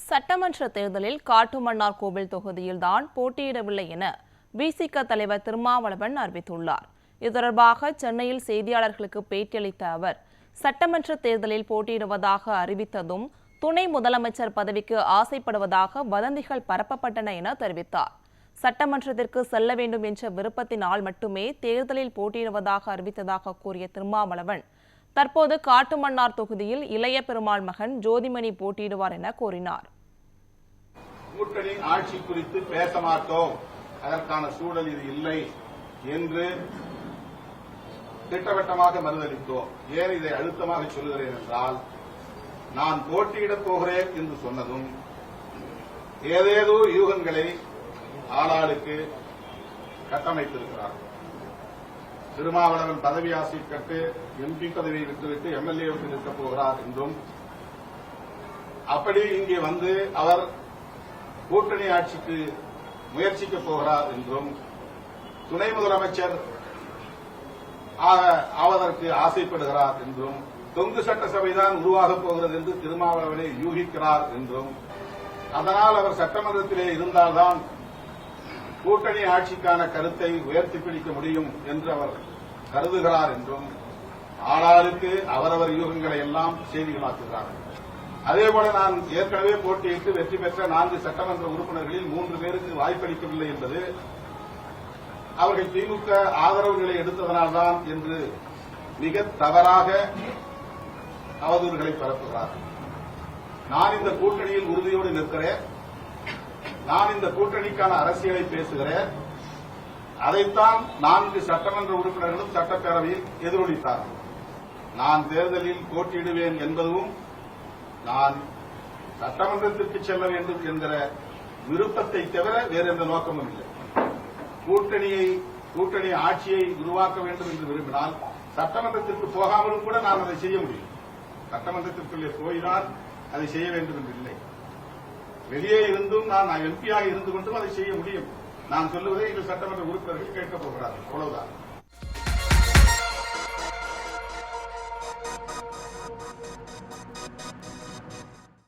சட்டமன்ற தேர்தலில் காட்டுமன்னார் கோவில் தொகுதியில்தான் போட்டியிடவில்லை என விசிக தலைவர் திருமாவளவன் அறிவித்துள்ளார். இது தொடர்பாக சென்னையில் செய்தியாளர்களுக்கு பேட்டியளித்த அவர், சட்டமன்ற தேர்தலில் போட்டியிடுவதாக அறிவித்ததும் துணை முதலமைச்சர் பதவிக்கு ஆசைப்படுவதாக வதந்திகள் பரப்பப்பட்டன என தெரிவித்தார். சட்டமன்றத்திற்கு செல்ல வேண்டும் என்ற விருப்பத்தினால் மட்டுமே தேர்தலில் போட்டியிடுவதாக அறிவித்ததாக கூறிய திருமாவளவன், தற்போது காட்டுமன்னார் தொகுதியில் இளைய பெருமாள் மகன் ஜோதிமணி போட்டியிடுவார் என கூறினார். கூட்டணி ஆட்சி குறித்து பேச மாட்டோம், அதற்கான சூழல் இது இல்லை என்று திட்டவட்டமாக மறுதளித்தோம். ஏன் இதை அழுத்தமாக சொல்லுகிறேன் என்றால், நான் போட்டியிடப் போகிறேன் என்று சொன்னதும் ஏதேதோ யூகங்களை ஆளாளுக்கு கட்டமைத்திருக்கிறார். திருமாவளவன் பதவி ஆசை கட்டு எம்பி பதவியை விட்டுவிட்டு எம்எல்ஏவுக்கு நிற்கப் போகிறார் என்றும், அப்படி இங்கே வந்து அவர் கூட்டணி ஆட்சிக்கு முயற்சிக்கப் போகிறார் என்றும், துணை முதலமைச்சர் ஆவதற்கு ஆசைப்படுகிறார் என்றும், தொங்கு சட்டசபைதான் உருவாகப் போகிறது என்று திருமாவளவனை யூகிக்கிறார் என்றும், அதனால் அவர் சட்டமன்றத்திலே இருந்தால்தான் கூட்டணி ஆட்சிக்கான கருத்தை உயர்த்தி பிடிக்க முடியும் என்று அவர் கருதுகிறார் என்றும் ஆளாளுக்கு அவரவர் யூகங்களை எல்லாம் செய்திகளாக்குகிறார்கள். அதேபோல நான் ஏற்கனவே போட்டியிட்டு வெற்றி பெற்ற 4 சட்டமன்ற உறுப்பினர்களில் 3 பேருக்கு வாய்ப்பளிக்கவில்லை என்பது அவர்கள் திமுக ஆதரவுகளை எடுத்ததனால்தான் என்று மிக தவறாக அவதூறுகளை பரப்புகிறார்கள். நான் இந்த கூட்டணியில் உறுதியோடு நிற்கிறேன். நான் இந்த கூட்டணிக்கான அரசியலை பேசுகிறேன். அதைத்தான் 4 சட்டமன்ற உறுப்பினர்களும் சட்டப்பேரவையில் எதிரொலித்தார்கள். நான் தேர்தலில் போட்டியிடுவேன் என்பதும், நான் சட்டமன்றத்திற்கு செல்ல வேண்டும் என்கிற விருப்பத்தை தவிர வேறு எந்த நோக்கமும் இல்லை. கூட்டணி ஆட்சியை உருவாக்க வேண்டும் என்று விரும்பினால் சட்டமன்றத்திற்கு போகாமலும் கூட நான் அதை செய்ய முடியும். சட்டமன்றத்திற்குள்ளே போய்தான் அதை செய்ய வேண்டும் என்று இல்லை. வெளியே இருந்தும் நான் எம்பியாக இருந்து கொண்டும் அதை செய்ய முடியும். நான் சொல்லுவதை எங்கள் சட்டமன்ற உறுப்பினர்கள் கேட்கப் போகிறார்கள், அவ்வளவுதான்.